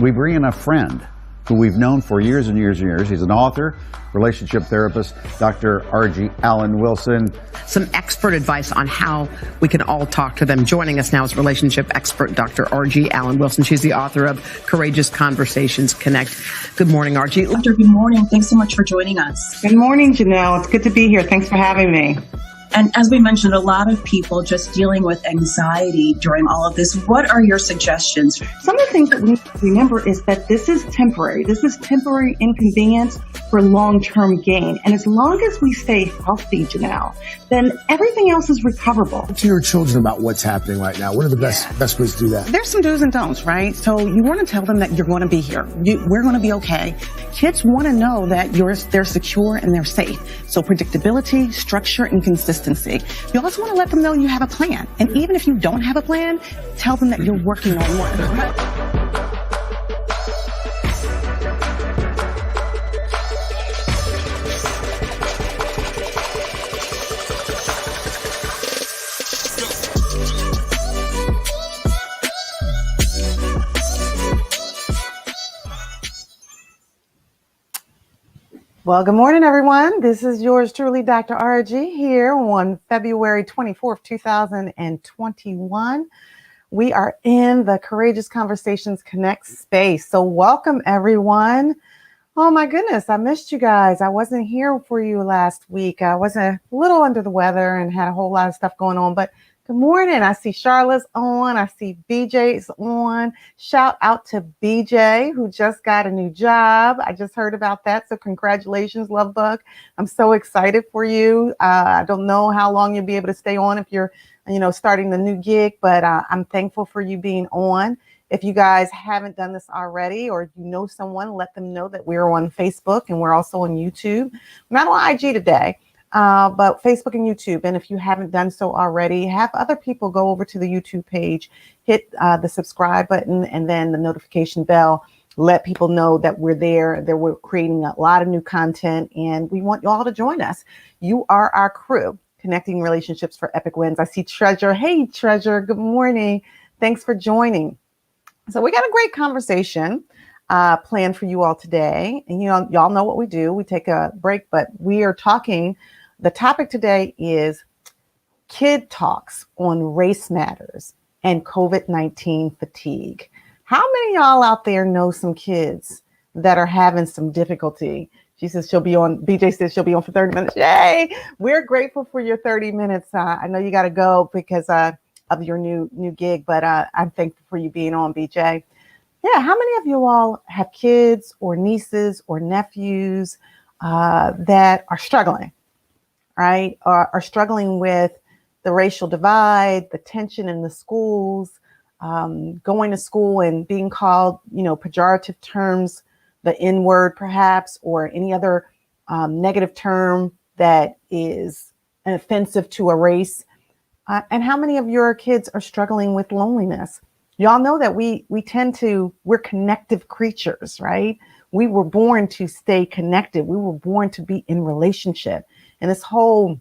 we bring in a friend who we've known for years and years and years. He's an author, relationship therapist, Dr. R.G. Alan Wilson. Some expert advice on how we can all talk to them. Joining us now is relationship expert Dr. R.G. Alan Wilson. She's the author of Courageous Conversations Connect. Good morning, R.G. Doctor, good morning. Thanks so much for joining us. Good morning, Janelle. It's good to be here. Thanks for having me. And as we mentioned, a lot of people just dealing with anxiety during all of this. What are your suggestions? Some of the things that we need to remember is that this is temporary. This is temporary inconvenience for long-term gain. And as long as we stay healthy, Janelle, then everything else is recoverable. Talk to your children about what's happening right now. What are the best ways to do that? There's some do's and don'ts, right? So you want to tell them that you're going to be here. We're going to be okay. Kids want to know that they're secure and they're safe. So predictability, structure, and consistency. You also want to let them know you have a plan. And even if you don't have a plan, tell them that you're working on one. Well, good morning, everyone. This is yours truly, Dr. RG, here on February 24th, 2021. We are in the Courageous Conversations Connect space. So welcome, everyone. Oh, my goodness. I missed you guys. I wasn't here for you last week. I was a little under the weather and had a whole lot of stuff going on, but good morning. I see Charlotte's on. I see BJ's on. Shout out to BJ, who just got a new job. I just heard about that. So congratulations, Love Bug. I'm so excited for you. I don't know how long you'll be able to stay on if you're, starting the new gig, but I'm thankful for you being on. If you guys haven't done this already, or you know someone, let them know that we're on Facebook and we're also on YouTube. We're not on IG today. But Facebook and YouTube. And if you haven't done so already, have other people go over to the YouTube page, hit the subscribe button and then the notification bell. Let people know that we're there, that we're creating a lot of new content, and we want you all to join us. You are our crew, connecting relationships for epic wins. I see Treasure. Hey, Treasure. Good morning. Thanks for joining. So we got a great conversation planned for you all today. And y'all know what we do. We take a break, but we are talking. The topic today is kid talks on race matters and COVID-19 fatigue. How many of y'all out there know some kids that are having some difficulty? She says she'll be on, BJ says she'll be on for 30 minutes. Yay! We're grateful for your 30 minutes. I know you got to go because of your new gig, but I'm thankful for you being on, BJ. Yeah, how many of you all have kids or nieces or nephews that are struggling? Right, are struggling with the racial divide, the tension in the schools, going to school and being called, pejorative terms, the N-word perhaps, or any other negative term that is offensive to a race. And how many of your kids are struggling with loneliness? Y'all know that we're connective creatures, right? We were born to stay connected. We were born to be in relationship. And this whole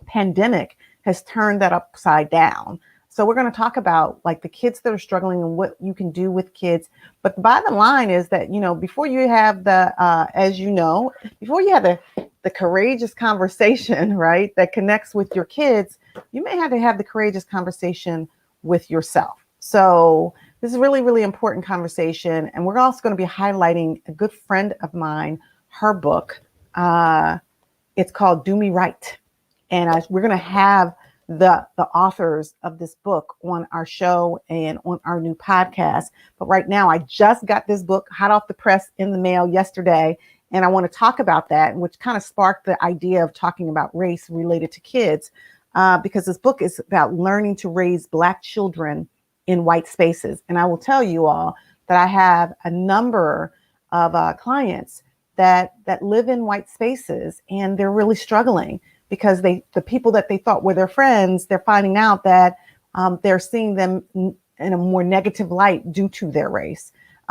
pandemic has turned that upside down. So we're going to talk about like the kids that are struggling and what you can do with kids. But the bottom line is that, before you have before you have the courageous conversation, right, that connects with your kids, you may have to have the courageous conversation with yourself. So this is a really, really important conversation. And we're also going to be highlighting a good friend of mine, her book. It's called Do Me Right. And we're going to have the authors of this book on our show and on our new podcast. But right now, I just got this book hot off the press in the mail yesterday. And I want to talk about that, which kind of sparked the idea of talking about race related to kids, because this book is about learning to raise Black children in white spaces. And I will tell you all that I have a number of clients that live in white spaces, and they're really struggling because the people that they thought were their friends, they're finding out that they're seeing them in a more negative light due to their race.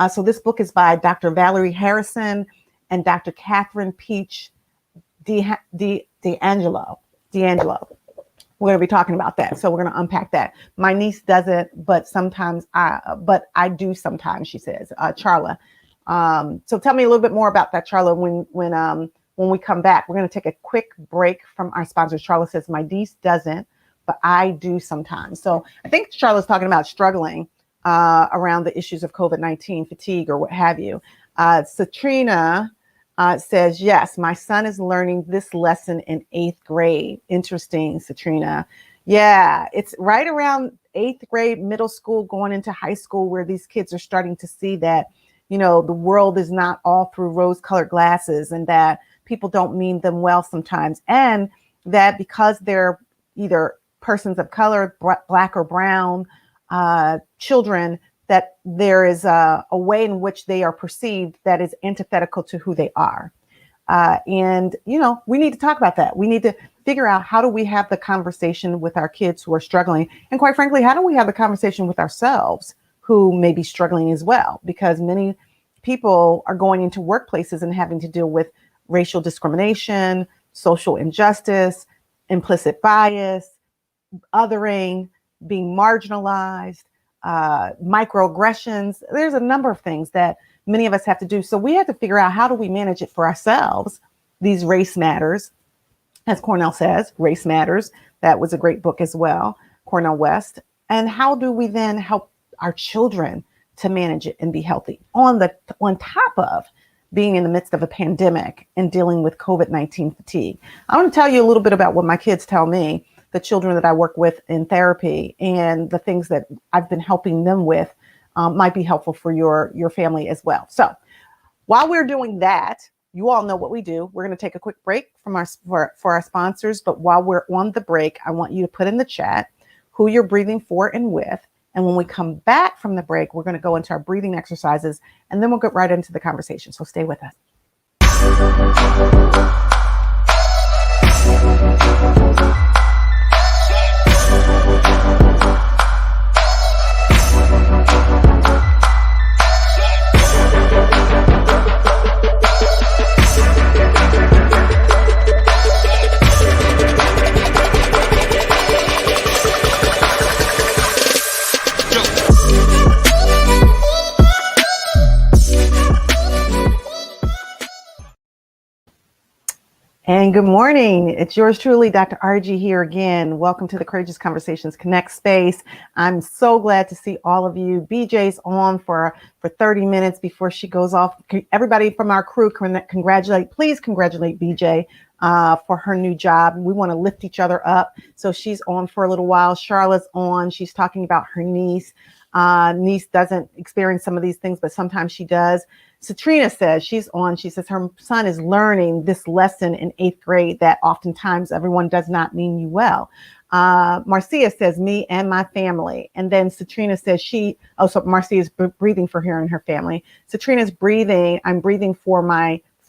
So this book is by Dr. Valerie Harrison and Dr. Catherine Peach D'Angelo. we're going to be talking about that. So we're going to unpack that. My niece doesn't, but I do sometimes, she says, Charla. So tell me a little bit more about that, Charla, when we come back. We're going to take a quick break from our sponsors. Charla says, my niece doesn't, but I do sometimes. So I think Charla's talking about struggling around the issues of COVID-19, fatigue, or what have you. Satrina says, yes, my son is learning this lesson in 8th grade. Interesting, Satrina. Yeah, it's right around 8th grade, middle school, going into high school, where these kids are starting to see that, you know, the world is not all through rose-colored glasses, and that people don't mean them well sometimes. And that because they're either persons of color, black or brown, children, that there is a way in which they are perceived that is antithetical to who they are. And, you know, we need to talk about that. We need to figure out, how do we have the conversation with our kids who are struggling? And quite frankly, how do we have the conversation with ourselves who may be struggling as well? Because many people are going into workplaces and having to deal with racial discrimination, social injustice, implicit bias, othering, being marginalized, microaggressions. There's a number of things that many of us have to do. So we have to figure out, how do we manage it for ourselves? These race matters, as Cornell says, Race Matters. That was a great book as well, Cornell West. And how do we then help our children to manage it and be healthy on top of being in the midst of a pandemic and dealing with COVID-19 fatigue? I want to tell you a little bit about what my kids tell me, the children that I work with in therapy, and the things that I've been helping them with might be helpful for your family as well. So while we're doing that, you all know what we do. We're going to take a quick break for our sponsors. But while we're on the break, I want you to put in the chat who you're breathing for and with. And when we come back from the break, we're going to go into our breathing exercises, and then we'll get right into the conversation. So stay with us. And good morning. It's yours truly, Dr. RG here again. Welcome to the Courageous Conversations Connect space. I'm so glad to see all of you. BJ's on for 30 minutes before she goes off. Everybody from our crew, please congratulate BJ for her new job. We want to lift each other up. So she's on for a little while. Charlotte's on. She's talking about her niece. Niece doesn't experience some of these things, but sometimes she does. Satrina says she's on. She says her son is learning this lesson in 8th grade, that oftentimes everyone does not mean you well. Marcia says, me and my family. And then Satrina says so Marcia is breathing for her and her family. Satrina's breathing. I'm breathing for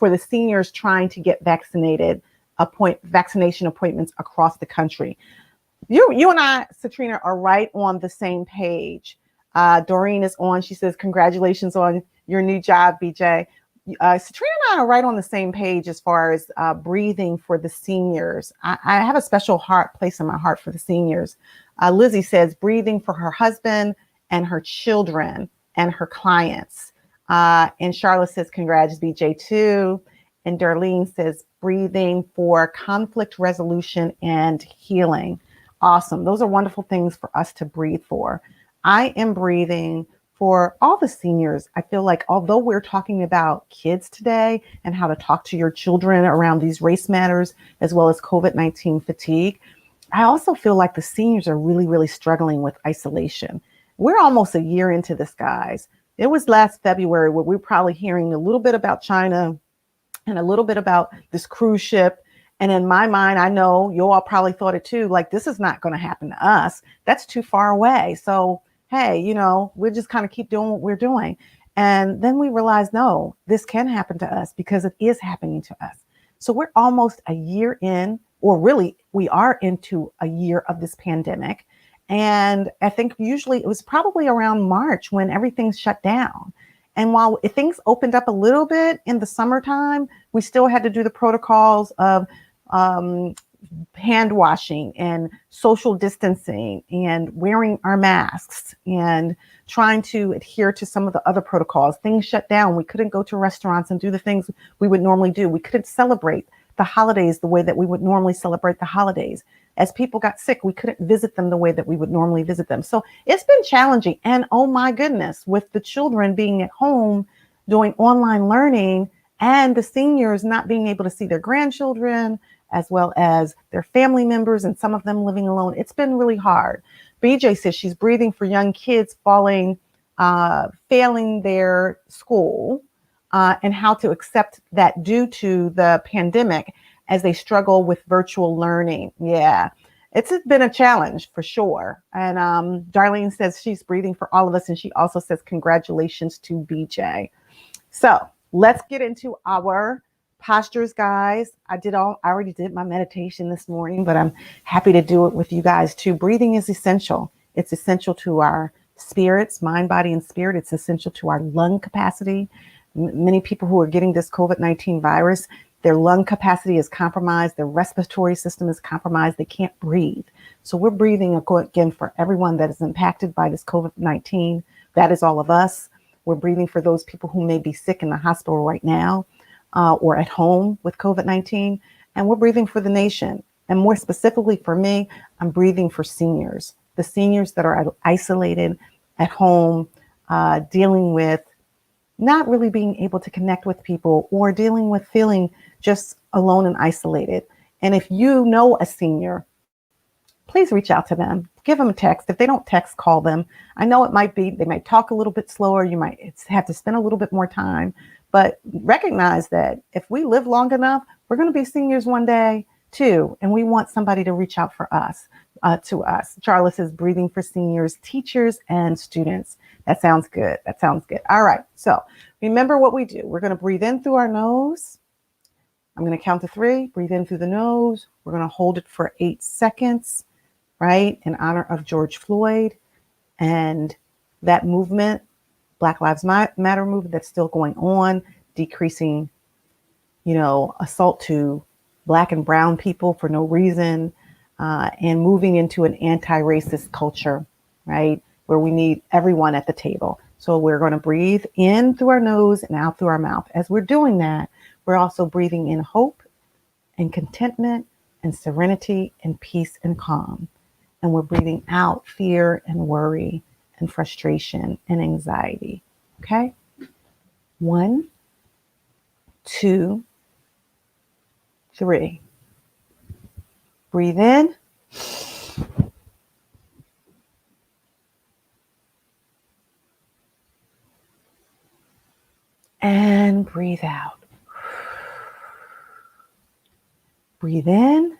the seniors trying to get vaccination appointments across the country. You and I, Satrina, are right on the same page. Doreen is on. She says, congratulations on your new job, BJ. Satrina and I are right on the same page as far as breathing for the seniors. I have a special place in my heart for the seniors. Lizzie says, breathing for her husband and her children and her clients. And Charlotte says, congrats, BJ, too. And Darlene says, breathing for conflict resolution and healing. Awesome. Those are wonderful things for us to breathe for. I am breathing for all the seniors. I feel like, although we're talking about kids today and how to talk to your children around these race matters, as well as COVID-19 fatigue, I also feel like the seniors are really, really struggling with isolation. We're almost a year into this, guys. It was last February where we were probably hearing a little bit about China and a little bit about this cruise ship. And in my mind, I know you all probably thought it too, like, this is not going to happen to us. That's too far away. So, hey, we'll just kind of keep doing what we're doing. And then we realized, no, this can happen to us because it is happening to us. So we're almost a year in, or really we are into a year of this pandemic. And I think usually it was probably around March when everything shut down. And while things opened up a little bit in the summertime, we still had to do the protocols of hand washing and social distancing and wearing our masks and trying to adhere to some of the other protocols. Things shut down. We couldn't go to restaurants and do the things we would normally do. We couldn't celebrate the holidays the way that we would normally celebrate the holidays. As people got sick, we couldn't visit them the way that we would normally visit them. So it's been challenging. And oh my goodness, with the children being at home doing online learning and the seniors not being able to see their grandchildren, as well as their family members and some of them living alone, it's been really hard. BJ says she's breathing for young kids failing their school and how to accept that due to the pandemic as they struggle with virtual learning. Yeah, it's been a challenge for sure. And Darlene says she's breathing for all of us. And she also says congratulations to BJ. So let's get into our postures, guys. I already did my meditation this morning, but I'm happy to do it with you guys too. Breathing is essential. It's essential to our spirits, mind, body, and spirit. It's essential to our lung capacity. Many people who are getting this COVID-19 virus, their lung capacity is compromised. Their respiratory system is compromised. They can't breathe. So we're breathing again for everyone that is impacted by this COVID-19. That is all of us. We're breathing for those people who may be sick in the hospital right now or at home with COVID-19. And we're breathing for the nation. And more specifically for me, I'm breathing for seniors, the seniors that are isolated at home, dealing with not really being able to connect with people or dealing with feeling just alone and isolated. And if you know a senior, please reach out to them, give them a text. If they don't text, call them. I know they might talk a little bit slower. You might have to spend a little bit more time, but recognize that if we live long enough, we're going to be seniors one day too. And we want somebody to reach out for us, to us. Charlotte says breathing for seniors, teachers, and students. That sounds good. That sounds good. All right. So remember what we do. We're going to breathe in through our nose. I'm going to count to 3. Breathe in through the nose. We're going to hold it for 8 seconds, right? In honor of George Floyd and that movement, Black Lives Matter movement that's still going on, decreasing, assault to Black and brown people for no reason, and moving into an anti-racist culture, right? Where we need everyone at the table. So we're going to breathe in through our nose and out through our mouth. As we're doing that, we're also breathing in hope and contentment and serenity and peace and calm. And we're breathing out fear and worry and frustration and anxiety. Okay? 1, 2, 3. Breathe in. And breathe out. Breathe in.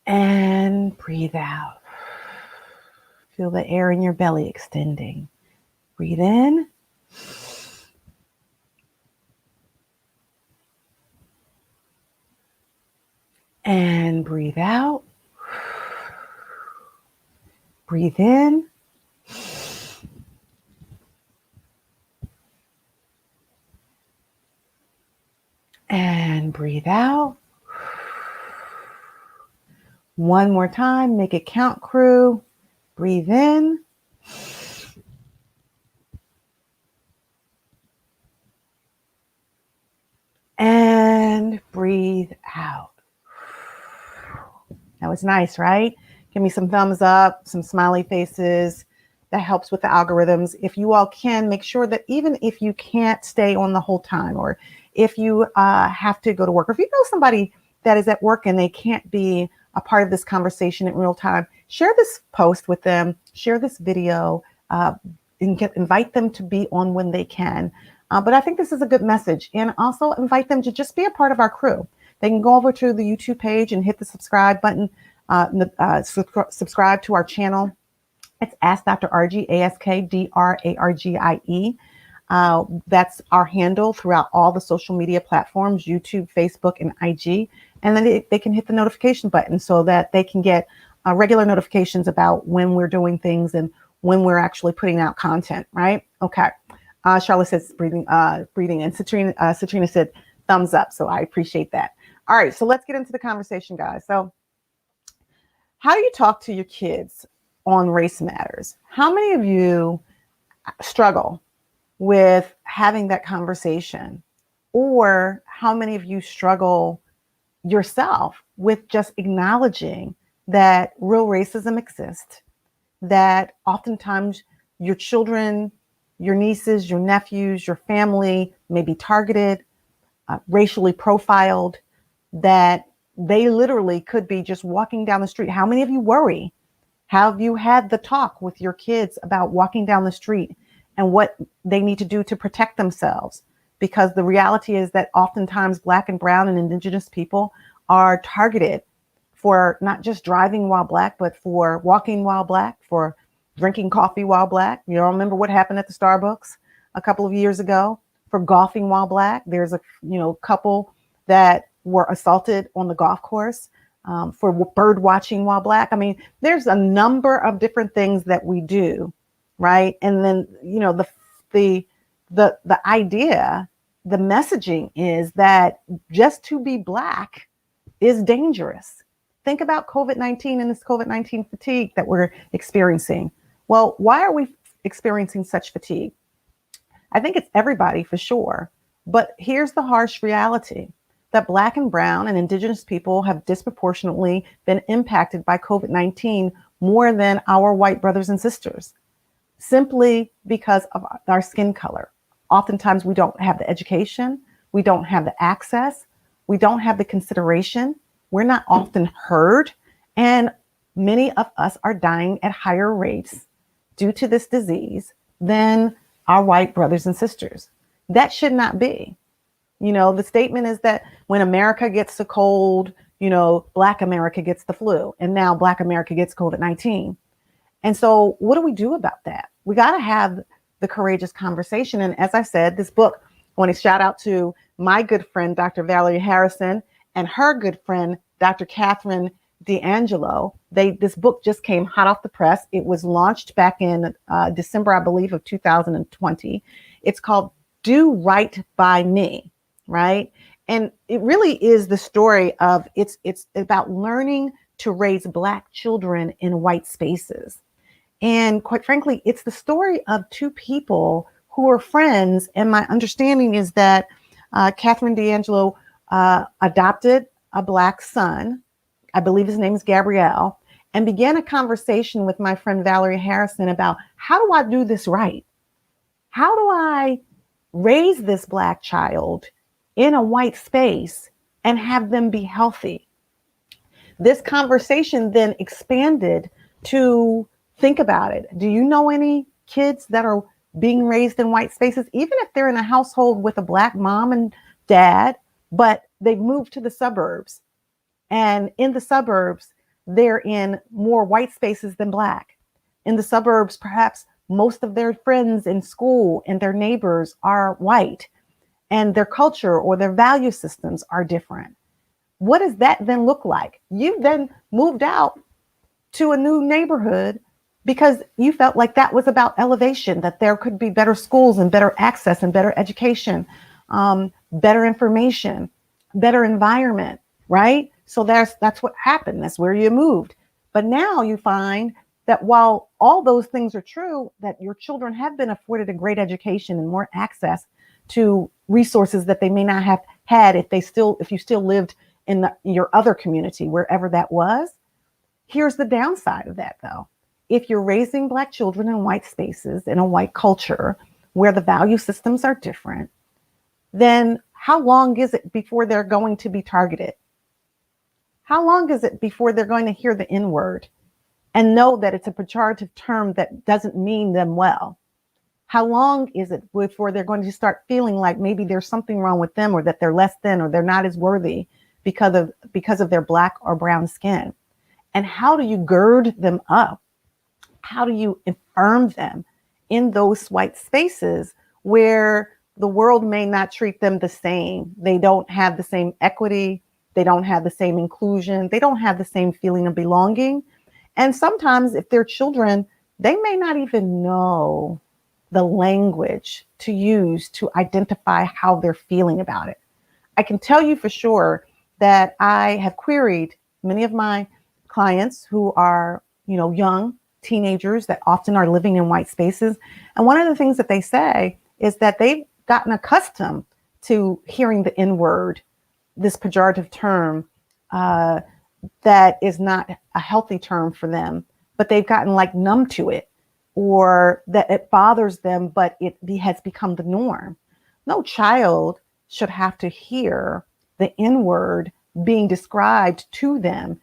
And breathe out. Feel the air in your belly extending. Breathe in. And breathe out. Breathe in. And breathe out. One more time. Make it count, crew. Breathe in. And breathe out. That was nice, right? Give me some thumbs up, some smiley faces. That helps with the algorithms. If you all can, make sure that even if you can't stay on the whole time, or if you have to go to work, or if you know somebody that is at work and they can't be a part of this conversation in real time, share this post with them, share this video, and invite them to be on when they can. But I think this is a good message. And also invite them to just be a part of our crew. They can go over to the YouTube page and hit the subscribe button. Subscribe to our channel. It's Ask Dr. Argie, AskDrArgie. That's our handle throughout all the social media platforms, YouTube, Facebook, and IG. And then they can hit the notification button so that they can get regular notifications about when we're doing things and when we're actually putting out content, right? Okay. Charlotte says breathing, and Citrina said thumbs up. So I appreciate that. All right. So let's get into the conversation, guys. So how do you talk to your kids on race matters? How many of you struggle with having that conversation? Or how many of you struggle yourself with just acknowledging that real racism exists, that oftentimes your children, your nieces, your nephews, your family may be targeted, racially profiled, that they literally could be just walking down the street? How many of you worry? Have you had the talk with your kids about walking down the street and what they need to do to protect themselves? Because the reality is that oftentimes Black and Brown and Indigenous people are targeted for not just driving while Black, but for walking while Black, for drinking coffee while Black. You don't remember what happened at the Starbucks a couple of years ago? For golfing while Black. There's a couple that were assaulted on the golf course, for bird watching while Black. I mean, there's a number of different things that we do, right? And then the idea, the messaging is that just to be Black is dangerous. Think about COVID-19 and this COVID-19 fatigue that we're experiencing. Well, why are we experiencing such fatigue? I think it's everybody for sure. But here's the harsh reality, that Black and Brown and Indigenous people have disproportionately been impacted by COVID-19 more than our white brothers and sisters, simply because of our skin color. Oftentimes we don't have the education, we don't have the access, we don't have the consideration, we're not often heard, and many of us are dying at higher rates due to this disease than our white brothers and sisters. That should not be. The statement is that when America gets the cold, Black America gets the flu, and now Black America gets COVID-19. And so what do we do about that? We got to have the courageous conversation. And as I said, this book, I want to shout out to my good friend, Dr. Valerie Harrison, and her good friend, Dr. Catherine D'Angelo. This book just came hot off the press. It was launched back in December, I believe, of 2020. It's called Do Right by Me, right? And it really is the story of, it's about learning to raise Black children in white spaces. And quite frankly, it's the story of two people who are friends. And my understanding is that Catherine D'Angelo adopted a Black son, I believe his name is Gabrielle, and began a conversation with my friend Valerie Harrison about, how do I do this right? How do I raise this Black child in a white space and have them be healthy? This conversation then expanded to think about it. Do you know any kids that are being raised in white spaces, even if they're in a household with a Black mom and dad, but they've moved to the suburbs? And in the suburbs, they're in more white spaces than Black. In the suburbs, perhaps most of their friends in school and their neighbors are white, and their culture or their value systems are different. What does that then look like? You've then moved out to a new neighborhood because you felt like that was about elevation, that there could be better schools and better access and better education, better information, better environment, right? So that's what happened. That's where you moved. But now you find that while all those things are true, that your children have been afforded a great education and more access to resources that they may not have had if you still lived in your other community, wherever that was. Here's the downside of that, though. If you're raising Black children in white spaces, in a white culture where the value systems are different, then how long is it before they're going to be targeted? How long is it before they're going to hear the N-word and know that it's a pejorative term that doesn't mean them well? How long is it before they're going to start feeling like maybe there's something wrong with them, or that they're less than, or they're not as worthy because of their Black or brown skin? And how do you gird them up? How do you affirm them in those white spaces where the world may not treat them the same? They don't have the same equity. They don't have the same inclusion. They don't have the same feeling of belonging. And sometimes if they're children they may not even know the language to use to identify how they're feeling about it. I can tell you for sure that I have queried many of my clients who are, young teenagers that often are living in white spaces. And one of the things that they say is that they've gotten accustomed to hearing the N word, this pejorative term that is not a healthy term for them, but they've gotten like numb to it, or that it bothers them, but it has become the norm. No child should have to hear the N word being described to them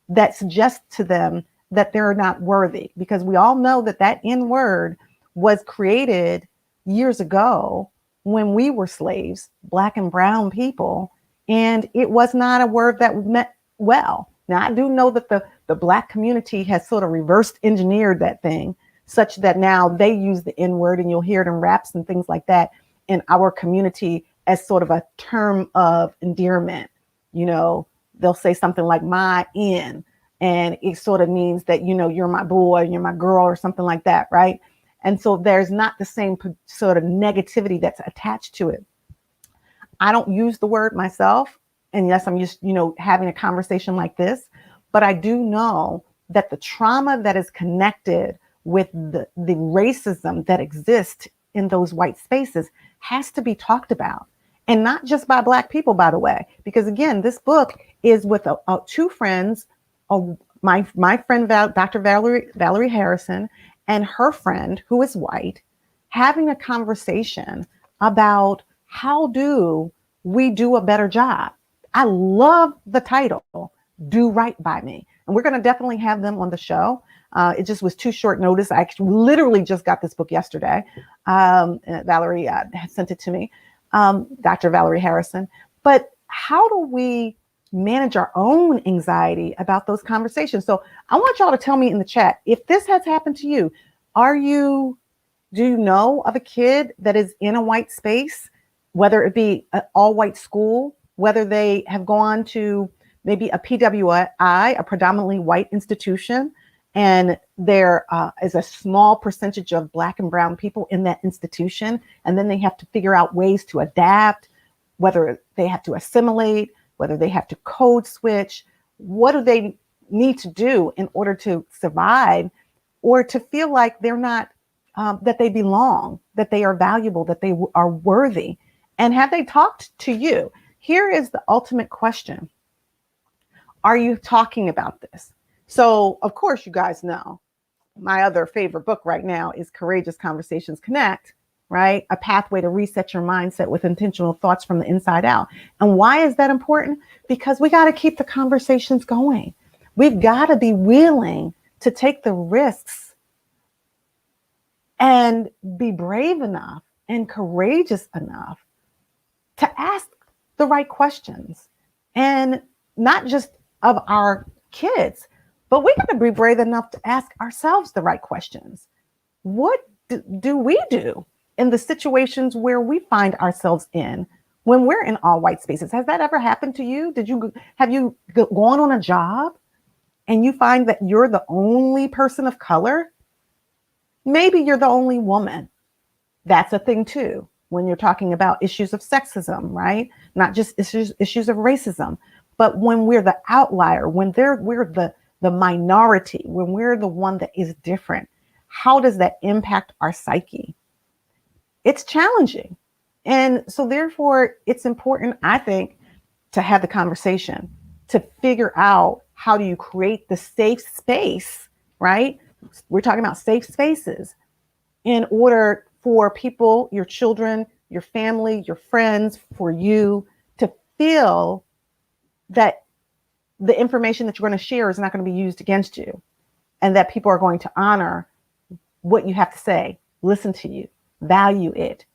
that suggests to them that they're not worthy, because we all know that that N word was created years ago when we were slaves, Black and brown people, and it was not a word that meant well. Now, I do know that the Black community has sort of reversed engineered that thing such that now they use the N word, and you'll hear it in raps and things like that in our community as sort of a term of endearment. They'll say something like my N, and it sort of means that, you're my boy, you're my girl, or something like that, right? And so there's not the same sort of negativity that's attached to it. I don't use the word myself. And yes, I'm just, having a conversation like this, but I do know that the trauma that is connected with the racism that exists in those white spaces has to be talked about. And not just by Black people, by the way, because again, this book is with two friends, my friend, Dr. Valerie Harrison, and her friend, who is white, having a conversation about how do we do a better job. I love the title, Do Right By Me. And we're going to definitely have them on the show. It just was too short notice. I actually literally just got this book yesterday. Valerie had sent it to me, Dr. Valerie Harrison. But how do we manage our own anxiety about those conversations? So I want y'all to tell me in the chat, if this has happened to you, do you know of a kid that is in a white space, whether it be an all white school, whether they have gone to maybe a PWI, a predominantly white institution, and there is a small percentage of Black and brown people in that institution, and then they have to figure out ways to adapt, whether they have to assimilate, whether they have to code switch. What do they need to do in order to survive, or to feel like they're not, that they belong, that they are valuable, that they are worthy? And have they talked to you? Here is the ultimate question. Are you talking about this? So, of course, you guys know my other favorite book right now is Courageous Conversations Connect, right? A pathway to reset your mindset with intentional thoughts from the inside out. And why is that important? Because we got to keep the conversations going. We've got to be willing to take the risks and be brave enough and courageous enough to ask the right questions, and not just of our kids, but we got to be brave enough to ask ourselves the right questions. What do we do in the situations where we find ourselves in when we're in all white spaces? Has that ever happened to you? Have you gone on a job and you find that you're the only person of color? Maybe you're the only woman. That's a thing too, when you're talking about issues of sexism, right? Not just issues of racism, but when we're the outlier, when we're the minority, when we're the one that is different, how does that impact our psyche? It's challenging. And so therefore, it's important, I think, to have the conversation, to figure out how do you create the safe space, right? We're talking about safe spaces in order for people, your children, your family, your friends, for you to feel that the information that you're going to share is not going to be used against you, and that people are going to honor what you have to say, listen to you, value it,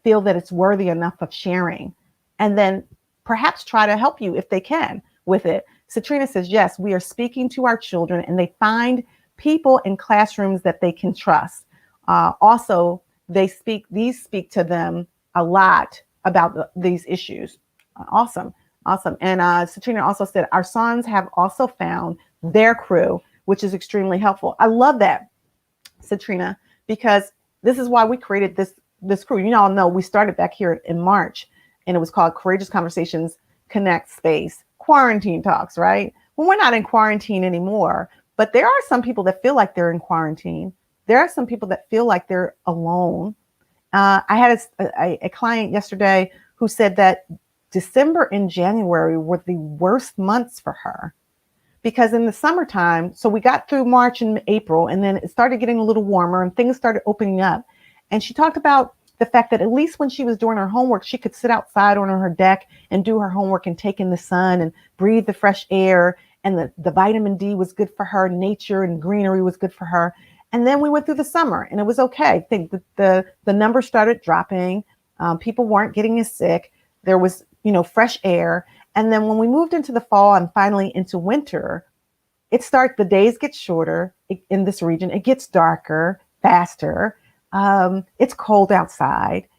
feel that it's worthy enough of sharing, and then perhaps try to help you if they can with it. Satrina says, yes, we are speaking to our children and they find people in classrooms that they can trust. Also, these speak to them a lot about these issues. Awesome. And Satrina also said, our sons have also found their crew, which is extremely helpful. I love that. Satrina, because this is why we created this crew. You all know we started back here in March, and it was called Courageous Conversations Connect Space Quarantine Talks, right? Well, we're not in quarantine anymore, but there are some people that feel like they're in quarantine. There are some people that feel like they're alone. I had a client yesterday who said that December and January were the worst months for her. Because in the summertime, so we got through March and April, and then it started getting a little warmer and things started opening up. And she talked about the fact that at least when she was doing her homework, she could sit outside on her deck and do her homework and take in the sun and breathe the fresh air. And the vitamin D was good for her. Nature and greenery was good for her. And then we went through the summer and it was okay. I think that the numbers started dropping. People weren't getting as sick. There was, fresh air. And then when we moved into the fall and finally into winter, the days get shorter in this region. It gets darker, faster. It's cold outside.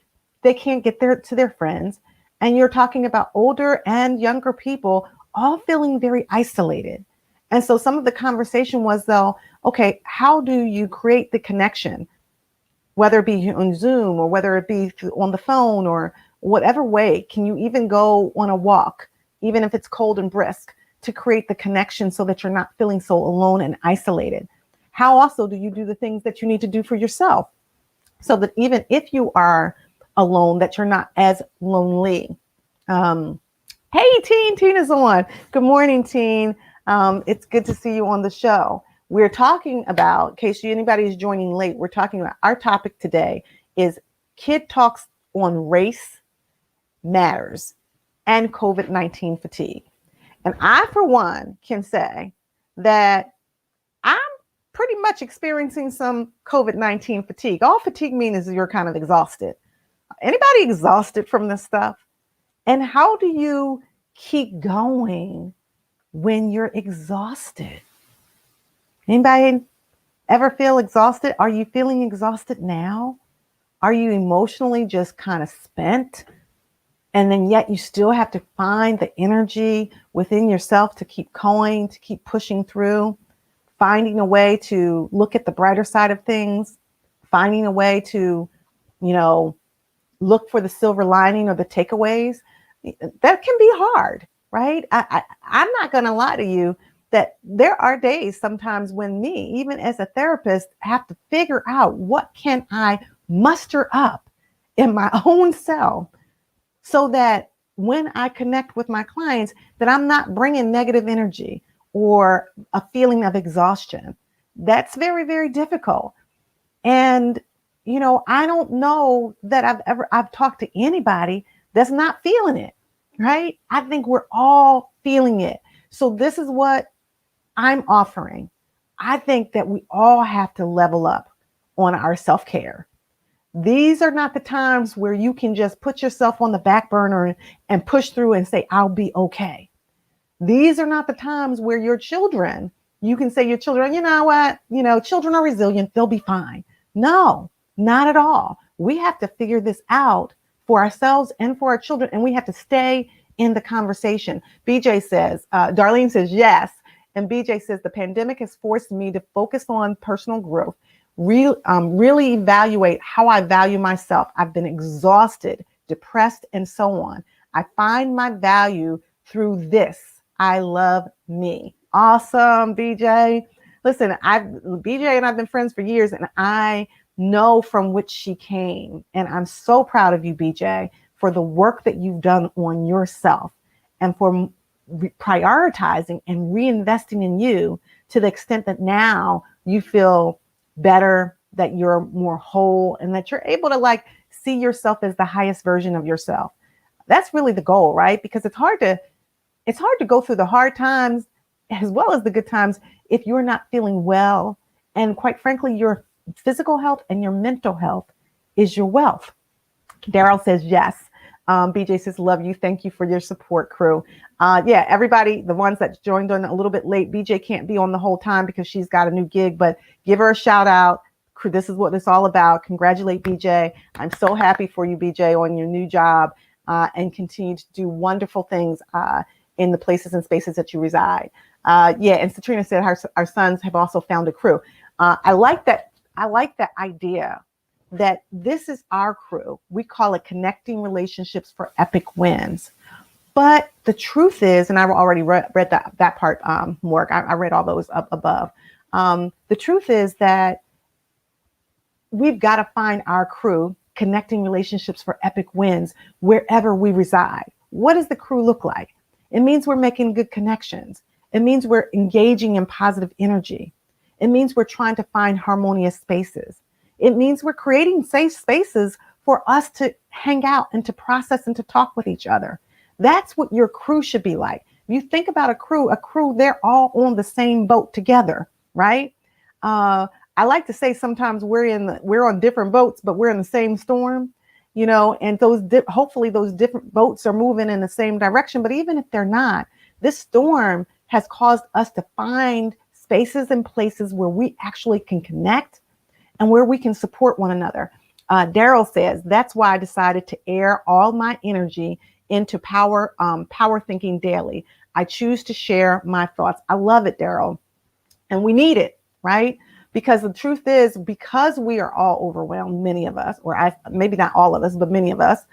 They can't get to their friends. And you're talking about older and younger people all feeling very isolated. And so some of the conversation was, though, okay, how do you create the connection, whether it be on Zoom or whether it be on the phone or whatever way? Can you even go on a walk, even if it's cold and brisk, to create the connection so that you're not feeling so alone and isolated? How also do you do the things that you need to do for yourself so that even if you are alone, that you're not as lonely? Hey, Tina's on. Good morning, Teen. It's good to see you on the show. We're talking about, in case anybody is joining late, we're talking about our topic today is Kid Talks on Race Matters and COVID-19 fatigue. And I, for one, can say that I'm pretty much experiencing some COVID-19 fatigue. All fatigue means is you're kind of exhausted. Anybody exhausted from this stuff? And how do you keep going when you're exhausted? Anybody ever feel exhausted? Are you feeling exhausted now? Are you emotionally just kind of spent? And then yet you still have to find the energy within yourself to keep going, to keep pushing through, finding a way to look at the brighter side of things, finding a way to, look for the silver lining or the takeaways. That can be hard, right? I'm not going to lie to you that there are days sometimes when me, even as a therapist, have to figure out what can I muster up in my own self so that when I connect with my clients, that I'm not bringing negative energy or a feeling of exhaustion. That's very, very difficult. And, I don't know that I've talked to anybody that's not feeling it, right? I think we're all feeling it. So this is what I'm offering. I think that we all have to level up on our self-care. These are not the times where you can just put yourself on the back burner and push through and say, I'll be okay. These are not the times where you can say your children, you know what, children are resilient. They'll be fine. No, not at all. We have to figure this out for ourselves and for our children. And we have to stay in the conversation. BJ says, Darlene says, yes. And BJ says, the pandemic has forced me to focus on personal growth, really evaluate how I value myself. I've been exhausted, depressed, and so on. I find my value through this. I love me. Awesome, BJ. Listen, BJ and I've been friends for years, and I know from which she came. And I'm so proud of you, BJ, for the work that you've done on yourself and for prioritizing and reinvesting in you to the extent that now you feel better, that you're more whole, and that you're able to see yourself as the highest version of yourself. That's really the goal, right? Because it's hard to go through the hard times as well as the good times if you're not feeling well. And quite frankly, your physical health and your mental health is your wealth. Daryl says yes. BJ says, love you. Thank you for your support, crew. Yeah, everybody, the ones that joined on a little bit late, BJ can't be on the whole time because she's got a new gig, but give her a shout out. This is what it's all about. Congratulate BJ. I'm so happy for you, BJ, on your new job, and continue to do wonderful things in the places and spaces that you reside. Yeah, and Satrina said our sons have also found a crew. I like that. I like that idea that this is our crew. We call it Connecting Relationships for Epic Wins. But the truth is, and I've already read that part, Morg, I read all those up above. The truth is that we've got to find our crew, Connecting Relationships for Epic Wins, wherever we reside. What does the crew look like? It means we're making good connections. It means we're engaging in positive energy. It means we're trying to find harmonious spaces. It means we're creating safe spaces for us to hang out and to process and to talk with each other. That's what your crew should be like. If you think about a crew, they're all on the same boat together, right? I like to say sometimes we're on different boats, but we're in the same storm, and hopefully those different boats are moving in the same direction. But even if they're not, this storm has caused us to find spaces and places where we actually can connect and where we can support one another. Daryl says, that's why I decided to air all my energy into power thinking daily. I choose to share my thoughts. I love it, Daryl. And we need it, right? Because the truth is, because we are all overwhelmed, many of us, maybe not all of us, but many of us,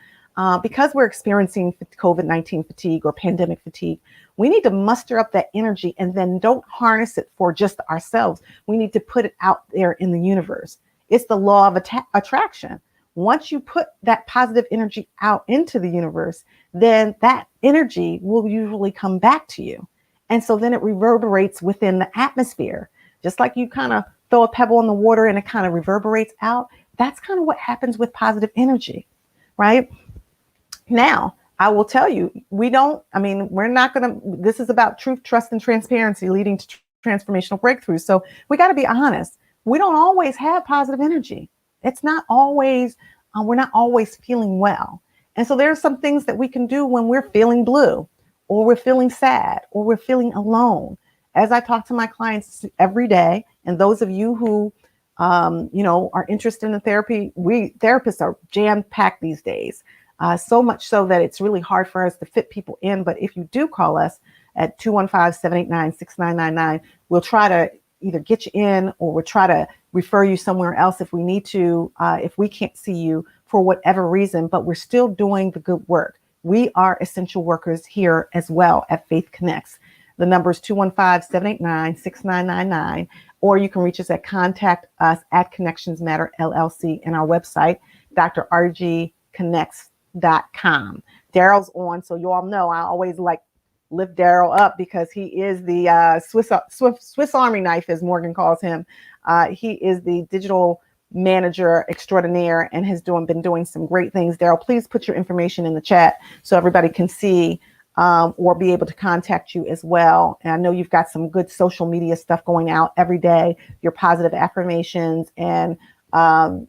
because we're experiencing COVID-19 fatigue or pandemic fatigue, we need to muster up that energy and then don't harness it for just ourselves. We need to put it out there in the universe. It's the law of attraction. Once you put that positive energy out into the universe, then that energy will usually come back to you. And so then it reverberates within the atmosphere. Just like you kind of throw a pebble in the water and it kind of reverberates out. That's kind of what happens with positive energy, right? Now, I will tell you, this is about truth, trust, and transparency leading to transformational breakthroughs. So we got to be honest. We don't always have positive energy. It's not always, we're not always feeling well. And so there are some things that we can do when we're feeling blue or we're feeling sad or we're feeling alone. As I talk to my clients every day, and those of you who, are interested in therapy, we therapists are jam-packed these days, so much so that it's really hard for us to fit people in. But if you do call us at 215-789-6999, we'll try to either get you in or we'll try to refer you somewhere else if we need to, if we can't see you for whatever reason, but we're still doing the good work. We are essential workers here as well at Faith Connects. The number is 215-789-6999, or you can reach us at contact us at Connections Matter LLC and our website, drrgconnects.com. Daryl's on, so you all know I always lift Daryl up because he is the Swiss Army knife, as Morgan calls him. He is the digital manager extraordinaire and has been doing some great things. Daryl, please put your information in the chat so everybody can see or be able to contact you as well. And I know you've got some good social media stuff going out every day, your positive affirmations and all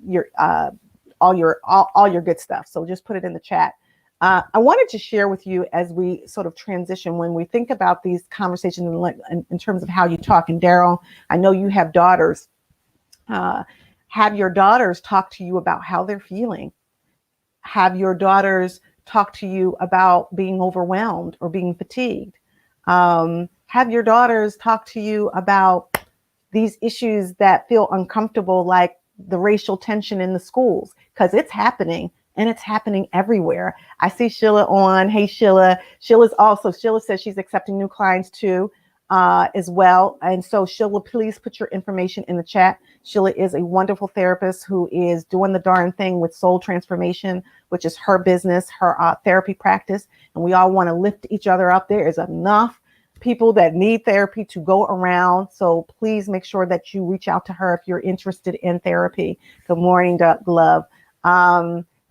your good stuff. So just put it in the chat. I wanted to share with you as we sort of transition, when we think about these conversations in terms of how you talk. And Daryl, I know you have daughters. Have your daughters talk to you about how they're feeling. Have your daughters talk to you about being overwhelmed or being fatigued. Have your daughters talk to you about these issues that feel uncomfortable, like the racial tension in the schools, because it's happening and it's happening everywhere. I see Sheila on. Hey, Sheila. Sheila says she's accepting new clients too, as well. And so Sheila, please put your information in the chat. Sheila is a wonderful therapist who is doing the darn thing with Soul Transformation, which is her business, her therapy practice. And we all want to lift each other up. There is enough people that need therapy to go around. So please make sure that you reach out to her if you're interested in therapy. Good morning, Doug Love.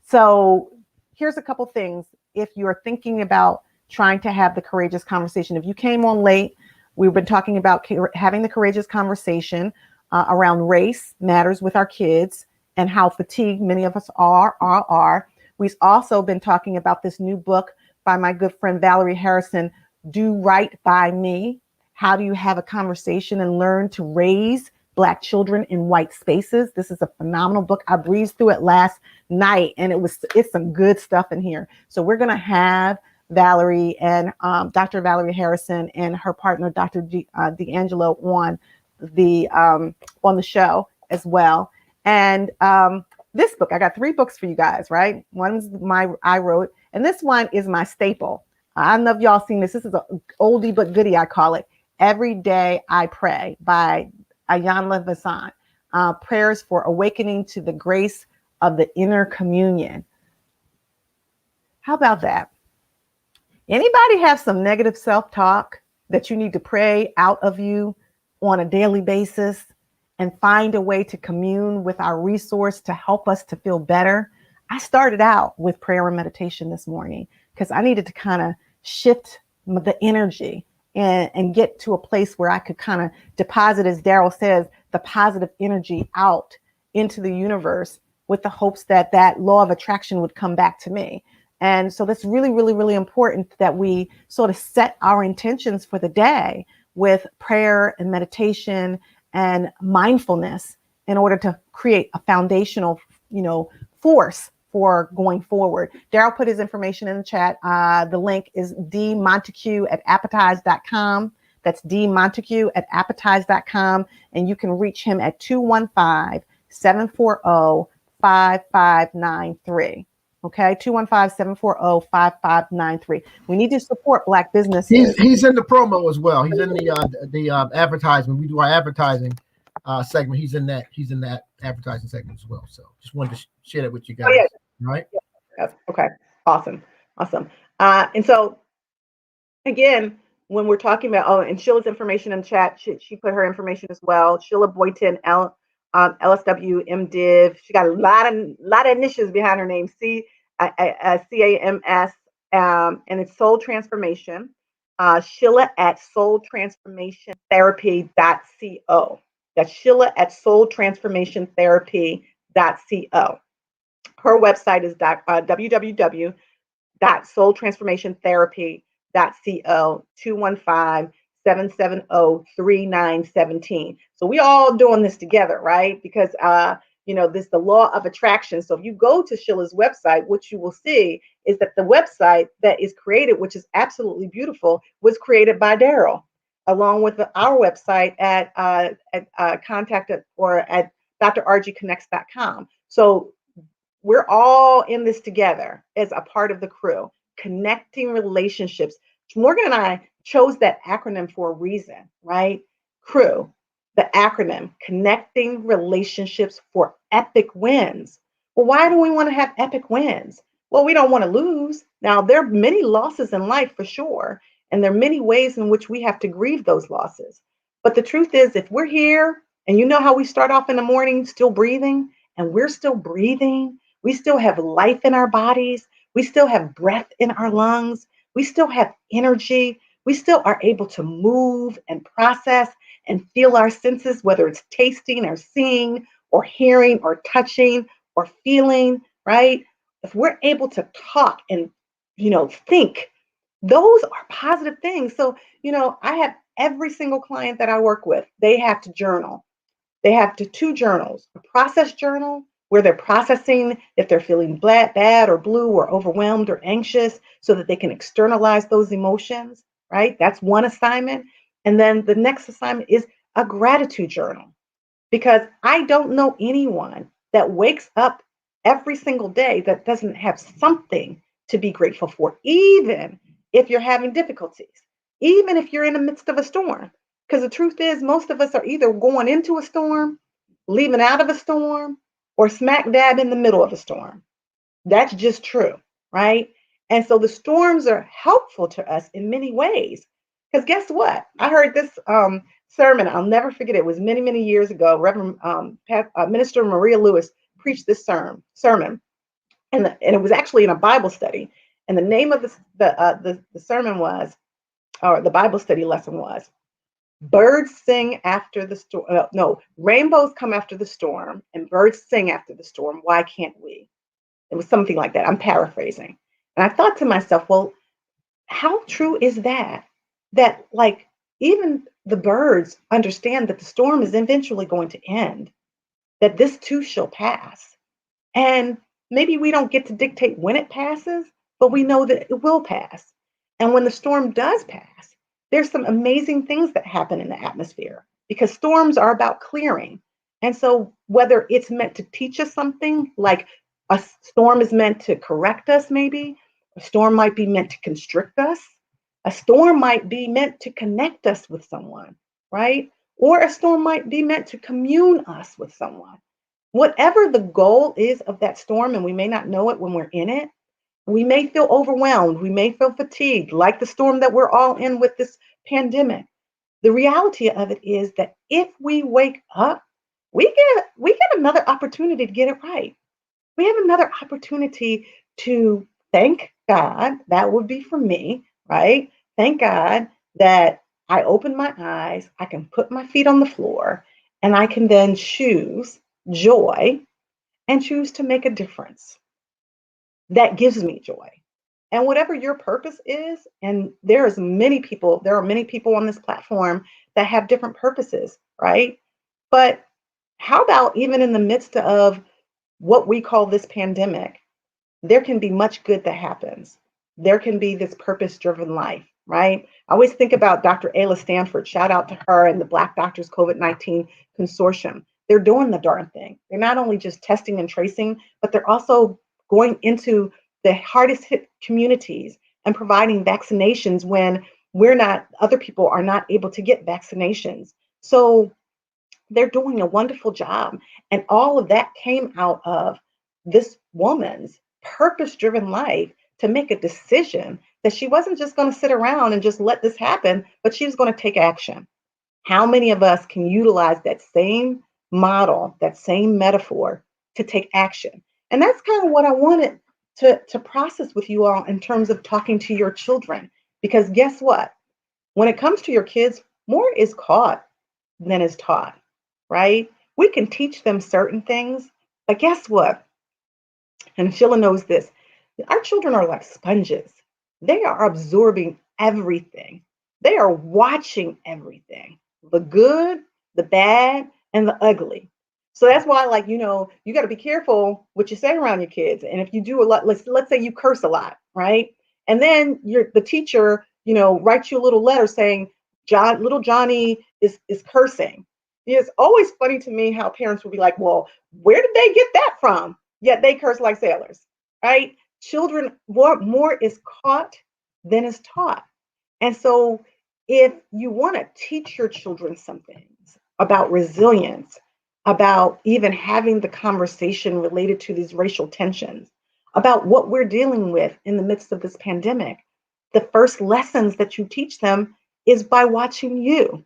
So here's a couple things. If you're thinking about trying to have the courageous conversation, if you came on late, we've been talking about having the courageous conversation around race matters with our kids and how fatigued many of us are. We've also been talking about this new book by my good friend Valerie Harrison, Do Right by Me. How do you have a conversation and learn to raise Black children in white spaces? This is a phenomenal book. I breezed through it last night and it's some good stuff in here. So we're going to have Valerie and Dr. Valerie Harrison and her partner, Dr. D'Angelo, on the show as well. And this book, I got 3 books for you guys, right? One's I wrote, and this one is my staple. I don't know if y'all seen this. This is an oldie but goodie, I call it. Every Day I Pray by Iyanla Vanzant. Prayers for awakening to the grace of the inner communion. How about that? Anybody have some negative self-talk that you need to pray out of you on a daily basis and find a way to commune with our resource to help us to feel better? I started out with prayer and meditation this morning because I needed to kind of shift the energy and get to a place where I could kind of deposit, as Daryl says, the positive energy out into the universe with the hopes that that law of attraction would come back to me. And so that's really, really, really important that we sort of set our intentions for the day with prayer and meditation and mindfulness in order to create a foundational, force for going forward. Daryl put his information in the chat. The link is dmontague@appetize.com. That's dmontague@appetize.com. And you can reach him at 215-740-5593. Okay, 215-740-5593. We need to support Black businesses. He's in the promo as well. He's in the advertisement. We do our advertising segment. He's in that advertising segment as well. So just wanted to share that with you guys. Oh, yeah. Right? Yes. Okay. Awesome. And so again, when we're talking about, and Sheila's information in chat, she put her information as well. Sheila Boyton, LSW, MDiv. She got a lot of initials behind her name. CAMS, and it's Soul Transformation. Sheila at soultransformationtherapy.co. That's Sheila at soultransformationtherapy.co. Her website is www.soultransformationtherapy.co, 215-770-3917. So we all doing this together, right? Because this the law of attraction. So if you go to Sheila's website, what you will see is that the website that is created, which is absolutely beautiful, was created by Daryl, along with our website at contact or at drrgconnects.com. So we're all in this together as a part of the crew, connecting relationships. Morgan and I chose that acronym for a reason, right? Crew, the acronym, connecting relationships for epic wins. Well, why do we want to have epic wins? Well, we don't want to lose. Now, there are many losses in life for sure, and there are many ways in which we have to grieve those losses. But the truth is, if we're here, and you know how we start off in the morning still breathing, and we're still breathing, we still have life in our bodies, we still have breath in our lungs, we still have energy, we still are able to move and process and feel our senses, whether it's tasting or seeing or hearing or touching or feeling, right? If we're able to talk and, think, those are positive things. So, I have every single client that I work with, they have to journal. They have two journals, a process journal where they're processing if they're feeling bad or blue or overwhelmed or anxious so that they can externalize those emotions, right? That's one assignment. And then the next assignment is a gratitude journal, because I don't know anyone that wakes up every single day that doesn't have something to be grateful for, even if you're having difficulties, even if you're in the midst of a storm. Because the truth is, most of us are either going into a storm, leaving out of a storm, or smack dab in the middle of a storm. That's just true, right? And so the storms are helpful to us in many ways. Because guess what? I heard this sermon. I'll never forget it. It was many, many years ago. Reverend Minister Maria Lewis preached this sermon. And it was actually in a Bible study. And the name of the sermon was, or the Bible study lesson was, birds sing after the storm. No, rainbows come after the storm and birds sing after the storm. Why can't we? It was something like that. I'm paraphrasing. And I thought to myself, well, how true is that? That like even the birds understand that the storm is eventually going to end, that this too shall pass. And maybe we don't get to dictate when it passes, but we know that it will pass. And when the storm does pass, there's some amazing things that happen in the atmosphere, because storms are about clearing. And so whether it's meant to teach us something, like a storm is meant to correct us, maybe a storm might be meant to constrict us, a storm might be meant to connect us with someone, right? Or a storm might be meant to commune us with someone. Whatever the goal is of that storm, and we may not know it when we're in it, we may feel overwhelmed, we may feel fatigued, like the storm that we're all in with this pandemic. The reality of it is that if we wake up, we get another opportunity to get it right. We have another opportunity to thank God. That would be for me, right? Thank God that I opened my eyes, I can put my feet on the floor, and I can then choose joy and choose to make a difference. That gives me joy. And whatever your purpose is, and there are many people on this platform that have different purposes, right? But how about even in the midst of what we call this pandemic, there can be much good that happens. There can be this purpose driven life, right? I always think about Dr. Ayla Stanford, shout out to her and the Black Doctors COVID-19 Consortium. They're doing the darn thing. They're not only just testing and tracing, but they're also going into the hardest hit communities and providing vaccinations when other people are not able to get vaccinations. So they're doing a wonderful job. And all of that came out of this woman's purpose driven life to make a decision that she wasn't just going to sit around and just let this happen, but she was going to take action. How many of us can utilize that same model, that same metaphor to take action? And that's kind of what I wanted to process with you all in terms of talking to your children. Because guess what? When it comes to your kids, more is caught than is taught, right? We can teach them certain things, but guess what? And Sheila knows this. Our children are like sponges. They are absorbing everything. They are watching everything, the good, the bad, and the ugly. So that's why, like, you got to be careful what you say around your kids. And if you do a lot, let's say you curse a lot, right? And then the teacher, writes you a little letter saying, little Johnny is cursing. It's always funny to me how parents will be like, well, where did they get that from? Yet they curse like sailors, right? Children, more is caught than is taught. And so if you want to teach your children some things about resilience, about even having the conversation related to these racial tensions, about what we're dealing with in the midst of this pandemic, the first lessons that you teach them is by watching you.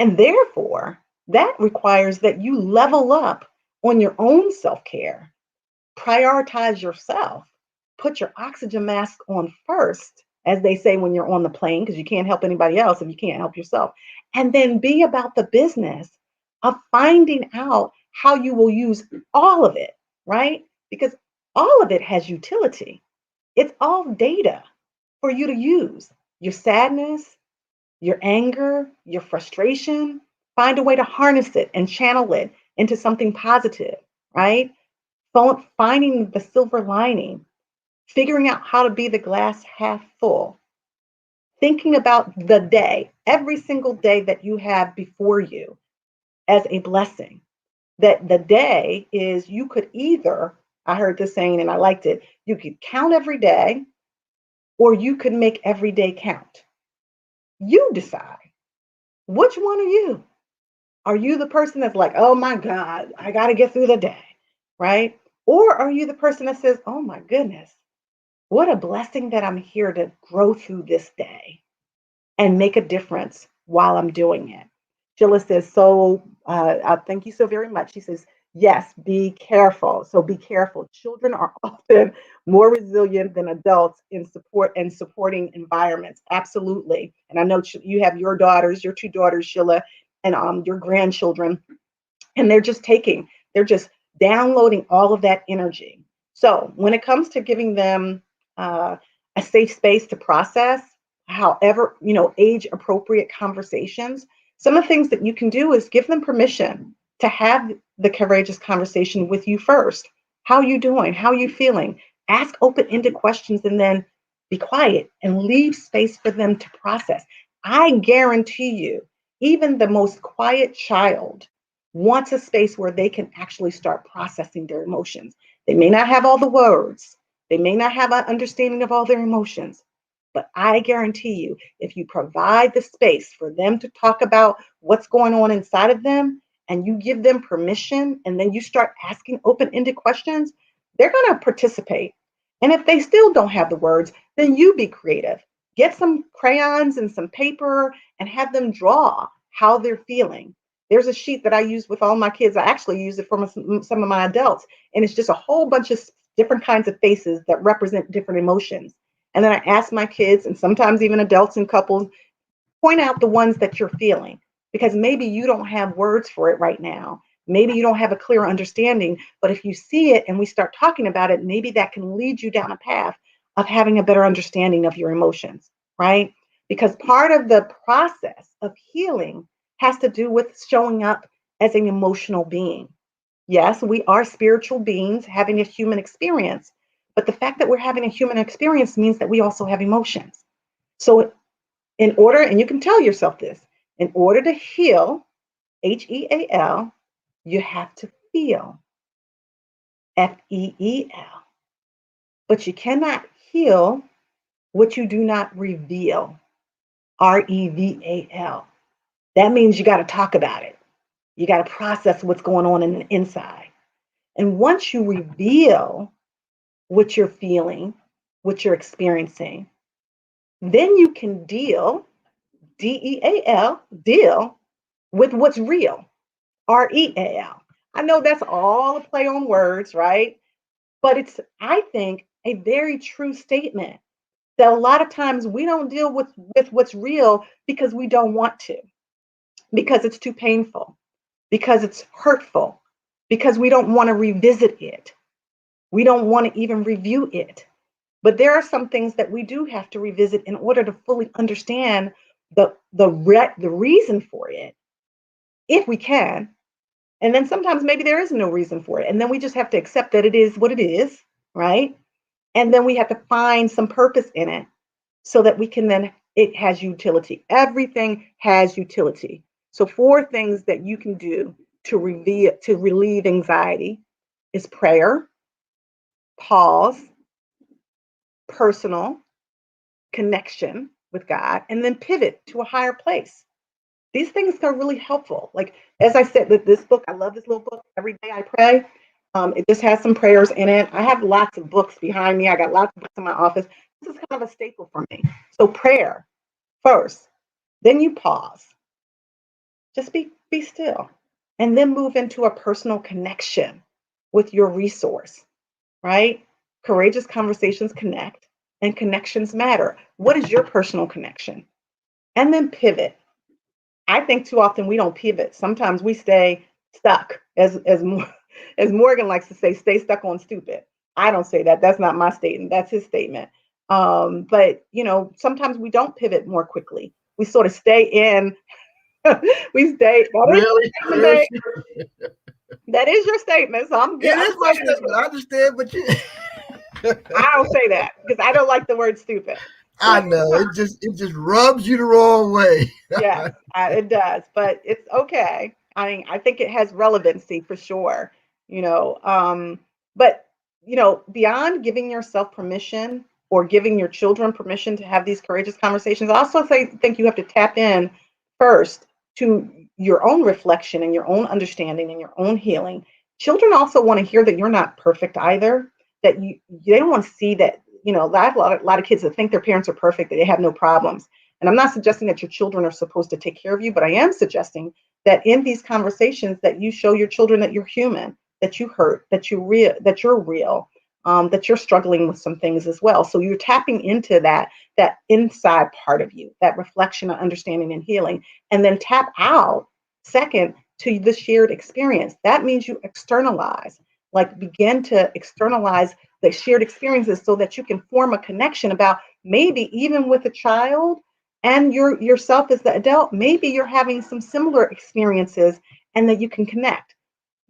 And therefore, that requires that you level up on your own self-care, prioritize yourself, put your oxygen mask on first, as they say when you're on the plane, because you can't help anybody else if you can't help yourself. And then be about the business of finding out how you will use all of it, right? Because all of it has utility. It's all data for you to use. Your sadness, your anger, your frustration, find a way to harness it and channel it into something positive, right? Finding the silver lining, figuring out how to be the glass half full, thinking about the day, every single day that you have before you as a blessing. That the day is, you could either, I heard this saying and I liked it, you could count every day or you could make every day count. You decide. Which one are you? Are you the person that's like, oh my God, I got to get through the day, right? Or are you the person that says, oh my goodness, what a blessing that I'm here to grow through this day and make a difference while I'm doing it? Sheila says, thank you so very much. She says, yes, be careful. So be careful. Children are often more resilient than adults in supporting environments. Absolutely. And I know you have your two daughters, Sheila, and your grandchildren, and they're just downloading all of that energy. So when it comes to giving them a safe space to process, however, age appropriate conversations, some of the things that you can do is give them permission to have the courageous conversation with you first. How are you doing? How are you feeling? Ask open-ended questions and then be quiet and leave space for them to process. I guarantee you, even the most quiet child wants a space where they can actually start processing their emotions. They may not have all the words, they may not have an understanding of all their emotions, but I guarantee you, if you provide the space for them to talk about what's going on inside of them, and you give them permission, and then you start asking open-ended questions, they're going to participate. And if they still don't have the words, then you be creative. Get some crayons and some paper and have them draw how they're feeling. There's a sheet that I use with all my kids. I actually use it for some of my adults. And it's just a whole bunch of different kinds of faces that represent different emotions. And then I ask my kids, and sometimes even adults and couples, point out the ones that you're feeling, because maybe you don't have words for it right now. Maybe you don't have a clear understanding, but if you see it and we start talking about it, maybe that can lead you down a path of having a better understanding of your emotions, right? Because part of the process of healing has to do with showing up as an emotional being. Yes, we are spiritual beings having a human experience, but the fact that we're having a human experience means that we also have emotions. So in order, and you can tell yourself this, in order to heal, HEAL, you have to feel, FEEL. But you cannot heal what you do not reveal, REVAL. That means you got to talk about it. You got to process what's going on in the inside. And once you reveal what you're feeling, what you're experiencing, then you can deal, DEAL, deal with what's real, REAL. I know that's all a play on words, right? But it's, I think, a very true statement that a lot of times we don't deal with what's real because we don't want to, because it's too painful, because it's hurtful, because we don't want to revisit it. We don't want to even review it. But there are some things that we do have to revisit in order to fully understand the reason for it, if we can. And then sometimes maybe there is no reason for it. And then we just have to accept that it is what it is, right? And then we have to find some purpose in it so that we can then, it has utility. Everything has utility. So 4 things that you can do to relieve anxiety is prayer, pause, personal connection with God, and then pivot to a higher place. These things are really helpful. Like, as I said, with this book, I love this little book, Every Day I Pray. It just has some prayers in it. I have lots of books behind me. I got lots of books in my office. This is kind of a staple for me. So prayer first, then you pause. Just be still. And then move into a personal connection with your resource, right? Courageous conversations connect, and connections matter. What is your personal connection? And then pivot. I think too often we don't pivot. Sometimes we stay stuck, as Morgan likes to say, stay stuck on stupid. I don't say that. That's not my statement. That's his statement. But sometimes we don't pivot more quickly. We sort of stay in. We stay. Really? That is your statement. So I'm good. It is my statement. I understand, but you. I don't say that because I don't like the word stupid. I know it just rubs you the wrong way. Yes, it does, but it's okay. I mean, I think it has relevancy for sure. But beyond giving yourself permission or giving your children permission to have these courageous conversations, I also think you have to tap in first to your own reflection and your own understanding and your own healing. Children also want to hear that you're not perfect either. That they don't want to see that. I have a lot of kids that think their parents are perfect, that they have no problems. And I'm not suggesting that your children are supposed to take care of you, but I am suggesting that in these conversations that you show your children that you're human, that you hurt, that you're real, that you're struggling with some things as well. So you're tapping into that inside part of you, that reflection of understanding and healing, and then tap out second to the shared experience. That means you externalize, like begin to externalize the shared experiences so that you can form a connection about maybe even with a child and yourself as the adult, maybe you're having some similar experiences and that you can connect.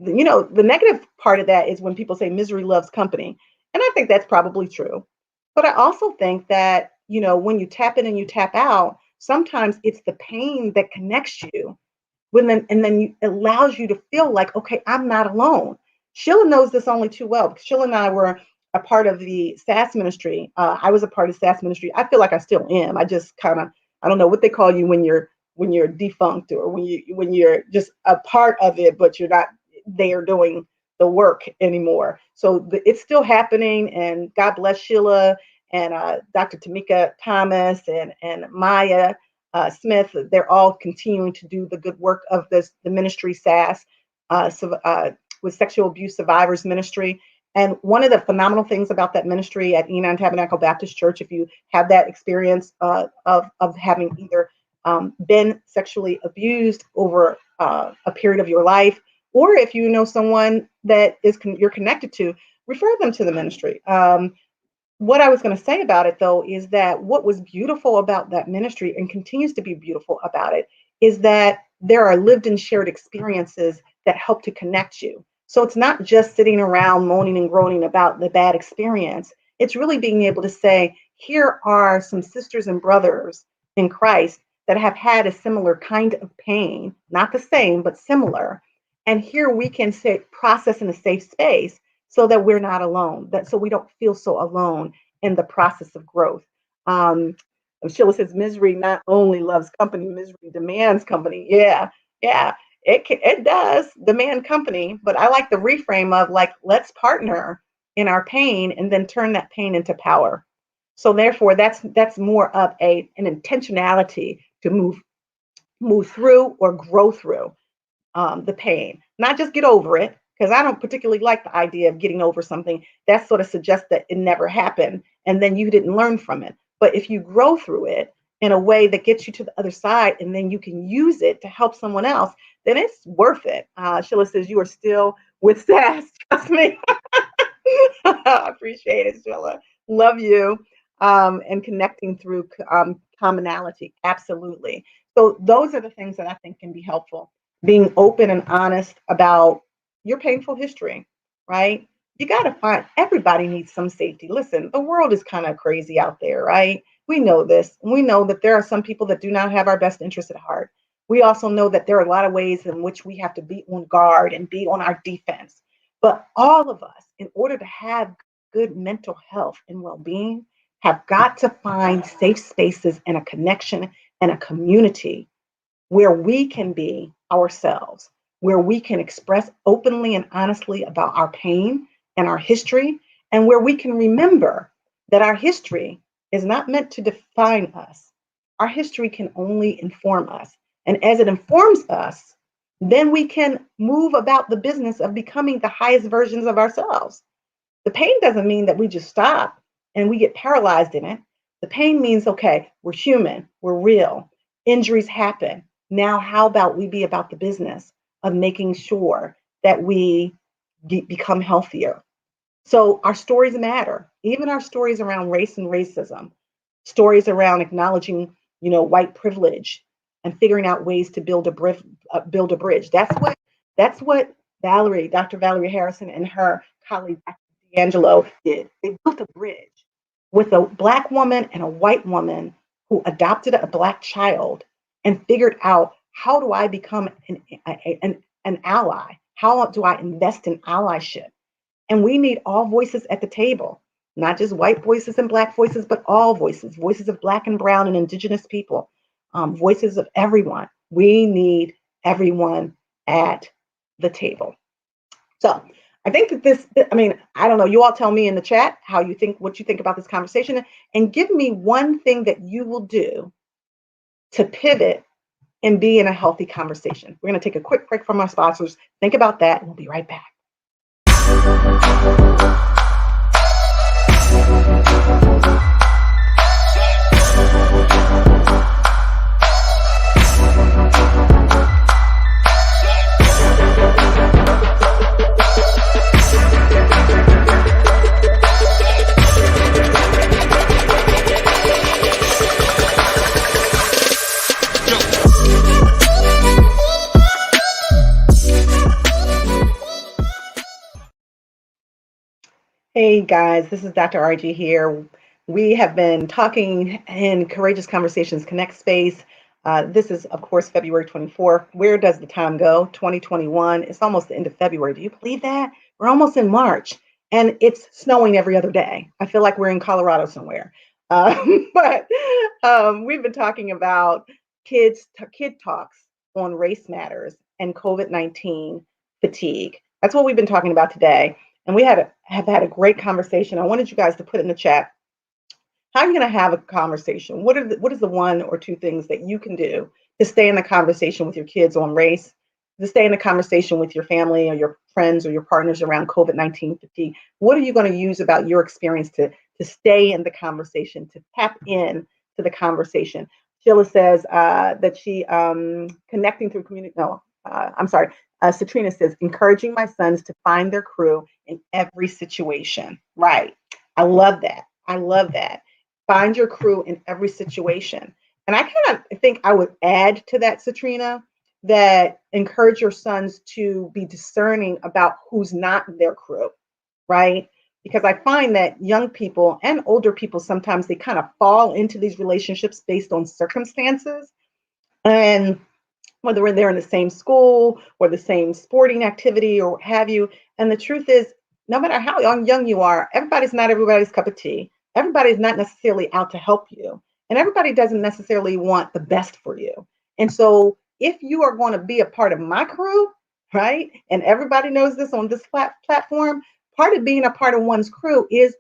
The negative part of that is when people say misery loves company. And I think that's probably true. But I also think that, when you tap in and you tap out, sometimes it's the pain that connects you and then it allows you to feel like, okay, I'm not alone. Sheila knows this only too well because Sheila and I were a part of the SAS ministry. I was a part of SAS ministry. I feel like I still am. I just kind of, I don't know what they call you when you're defunct, or when you're just a part of it, but you're not there doing the work anymore. So it's still happening, and God bless Sheila and Dr. Tamika Thomas and Maya Smith. They're all continuing to do the good work of the ministry SAS with Sexual Abuse Survivors Ministry. And one of the phenomenal things about that ministry at Enon Tabernacle Baptist Church, if you have that experience of having either been sexually abused over a period of your life, or if you know someone that you're connected to, refer them to the ministry. What I was going to say about it, though, is that what was beautiful about that ministry, and continues to be beautiful about it, is that there are lived and shared experiences that help to connect you. So it's not just sitting around moaning and groaning about the bad experience. It's really being able to say, here are some sisters and brothers in Christ that have had a similar kind of pain, not the same, but similar. And here we can process in a safe space so that we're not alone, so we don't feel so alone in the process of growth. Sheila says, misery not only loves company, misery demands company. Yeah, it does demand company, but I like the reframe of like, let's partner in our pain and then turn that pain into power. So therefore, that's more of an intentionality to move through or grow through the pain, not just get over it, because I don't particularly like the idea of getting over something. That sort of suggests that it never happened and then you didn't learn from it. But if you grow through it in a way that gets you to the other side, and then you can use it to help someone else, then it's worth it. Sheila says, you are still with SAS. Trust me. I appreciate it, Sheila. Love you. And connecting through commonality. Absolutely. So those are the things that I think can be helpful. Being open and honest about your painful history, right? You got to find, everybody needs some safety. Listen, the world is kind of crazy out there, right? We know this. We know that there are some people that do not have our best interests at heart. We also know that there are a lot of ways in which we have to be on guard and be on our defense. But all of us, in order to have good mental health and well-being, have got to find safe spaces and a connection and a community where we can be ourselves, where we can express openly and honestly about our pain and our history, and where we can remember that our history is not meant to define us. Our history can only inform us. And as it informs us, then we can move about the business of becoming the highest versions of ourselves. The pain doesn't mean that we just stop and we get paralyzed in it. The pain means, okay, we're human, we're real, injuries happen. Now, how about we be about the business of making sure that we become healthier? So our stories matter, even our stories around race and racism, stories around acknowledging, white privilege and figuring out ways to build a bridge. That's what Dr. Valerie Harrison and her colleague, Dr. D'Angelo, did. They built a bridge with a Black woman and a white woman who adopted a Black child and figured out, how do I become an ally? How do I invest in allyship? And we need all voices at the table, not just white voices and Black voices, but all voices of Black and brown and indigenous people, voices of everyone. We need everyone at the table. So I think that I don't know, you all tell me in the chat what you think about this conversation, and give me one thing that you will do to pivot and be in a healthy conversation. We're going to take a quick break from our sponsors. Think about that, and we'll be right back. Hey guys, this is Dr. RG here. We have been talking in Courageous Conversations Connect space This is, of course, February 24th. Where does the time go? 2021. It's almost the end of February. Do you believe that? We're almost in March, and it's snowing every other day. I feel like we're in Colorado somewhere. But we've been talking about kid talks on race matters and COVID-19 fatigue. That's what we've been talking about today. And we have had a great conversation. I wanted you guys to put in the chat, how are you going to have a conversation? What is the one or two things that you can do to stay in the conversation with your kids on race, to stay in the conversation with your family or your friends or your partners around COVID-19 fatigue? What are you going to use about your experience to stay in the conversation, to tap in to the conversation? Sheila says that she connecting through community. No, I'm sorry. Satrina says, encouraging my sons to find their crew in every situation. Right. I love that. I love that. Find your crew in every situation. And I kind of think I would add to that, Satrina, that encourage your sons to be discerning about who's not their crew, right? Because I find that young people and older people, sometimes they kind of fall into these relationships based on circumstances. And whether they're in the same school or the same sporting activity or what have you. And the truth is, no matter how young you are, everybody's not everybody's cup of tea. Everybody's not necessarily out to help you. And everybody doesn't necessarily want the best for you. And so if you are going to be a part of my crew, right, and everybody knows this on this platform, part of being a part of one's crew is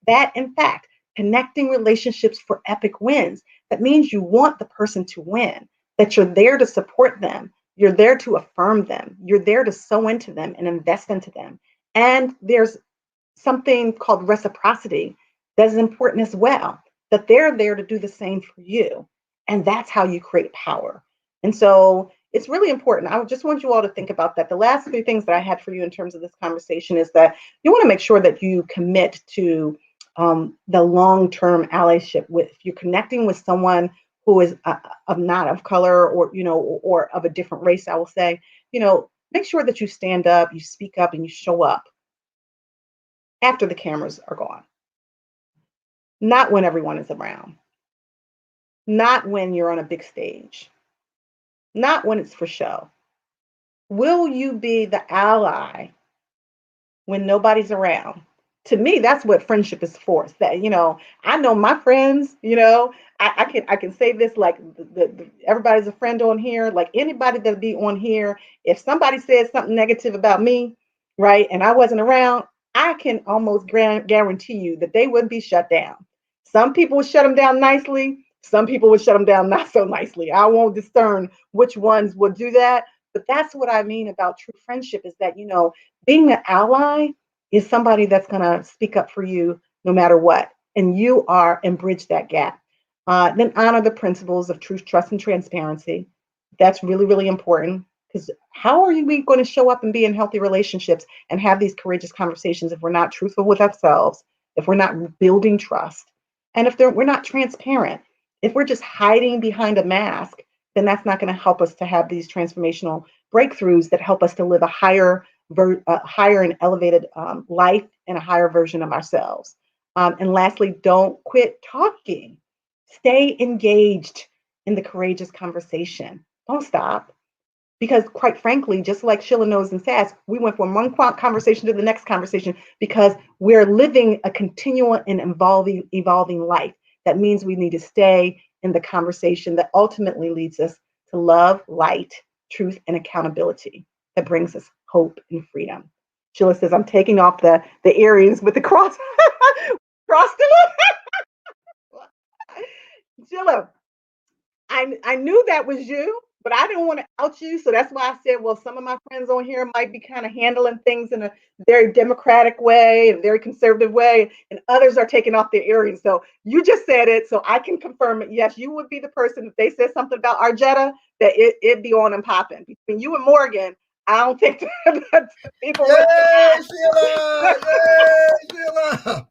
that, in fact, connecting relationships for epic wins. That means you want the person to win, that you're there to support them. You're there to affirm them. You're there to sow into them and invest into them. And there's something called reciprocity that is important as well, that they're there to do the same for you. And that's how you create power. And so it's really important. I just want you all to think about that. The last three things that I had for you in terms of this conversation is that you want to make sure that you commit to the long-term allyship. If you're connecting with someone who is not of color or, or of a different race, I will say, make sure that you stand up, you speak up, and you show up after the cameras are gone. Not when everyone is around. Not when you're on a big stage. Not when it's for show. Will you be the ally when nobody's around? To me, that's what friendship is for. It's that, I know my friends, I can say this, like everybody's a friend on here, like anybody that'll be on here. If somebody says something negative about me, right, and I wasn't around, I can almost guarantee you that they would be shut down. Some people would shut them down nicely. Some people would shut them down not so nicely. I won't discern which ones would do that. But that's what I mean about true friendship is that, being an ally is somebody that's going to speak up for you no matter what. And you are and bridge that gap. Then honor the principles of truth, trust, and transparency. That's really, really important. Because how are we going to show up and be in healthy relationships and have these courageous conversations if we're not truthful with ourselves, if we're not building trust, and if we're not transparent? If we're just hiding behind a mask, then that's not going to help us to have these transformational breakthroughs that help us to live a higher and elevated life and a higher version of ourselves. And lastly, don't quit talking. Stay engaged in the courageous conversation. Don't stop. Because quite frankly, just like Sheila knows and says, we went from one conversation to the next conversation because we're living a continual and evolving life. That means we need to stay in the conversation that ultimately leads us to love, light, truth, and accountability that brings us hope and freedom. Sheila says, I'm taking off the earrings with the cross. Cross them. Sheila, I knew that was you, but I didn't want to out you. So that's why I said, well, some of my friends on here might be kind of handling things in a very democratic way, a very conservative way, and others are taking off their earrings. So you just said it, so I can confirm it. Yes, you would be the person if they said something about Arjetta, that it'd be on and popping. Between you and Morgan, I don't think that people would. Sheila! Yay, Sheila!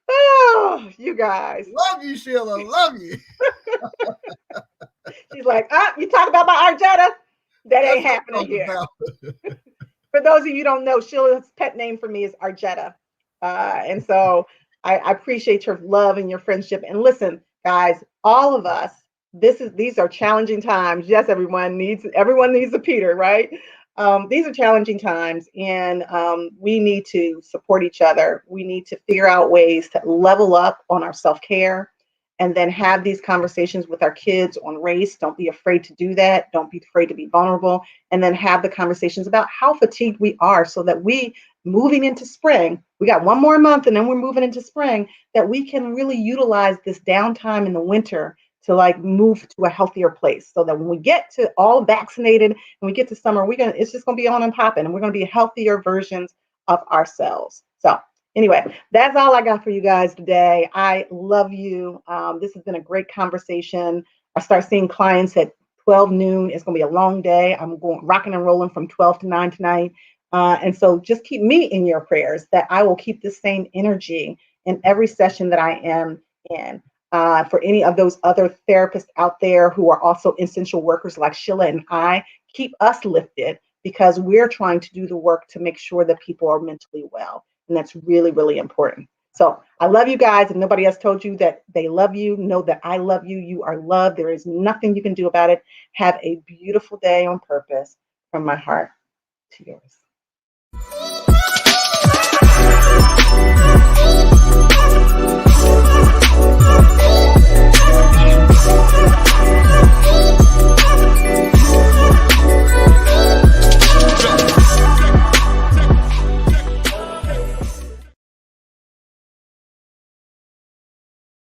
Oh, you guys. Love you, Sheila. Love you. She's like, you talk about my Arjetta? That ain't happening here. For those of you who don't know, Sheila's pet name for me is Arjetta. And so I appreciate your love and your friendship. And listen, guys, all of us, these are challenging times. Yes, everyone needs a Peter, right? These are challenging times, and we need to support each other. We need to figure out ways to level up on our self-care, and then have these conversations with our kids on race. Don't be afraid to do that. Don't be afraid to be vulnerable, and then have the conversations about how fatigued we are, so that we, moving into spring, we got one more month and then we're moving into spring, that we can really utilize this downtime in the winter to like move to a healthier place, so that when we get to all vaccinated and we get to summer, it's just gonna be on and popping, and we're gonna be healthier versions of ourselves. So anyway, that's all I got for you guys today. I love you. This has been a great conversation. I start seeing clients at 12 noon. It's gonna be a long day. I'm going rocking and rolling from 12 to 9 tonight. And so just keep me in your prayers, that I will keep the same energy in every session that I am in. For any of those other therapists out there who are also essential workers like Sheila and I, keep us lifted, because we're trying to do the work to make sure that people are mentally well. And that's really, really important. So I love you guys. If nobody else told you that they love you, know that I love you. You are loved. There is nothing you can do about it. Have a beautiful day on purpose, from my heart to yours.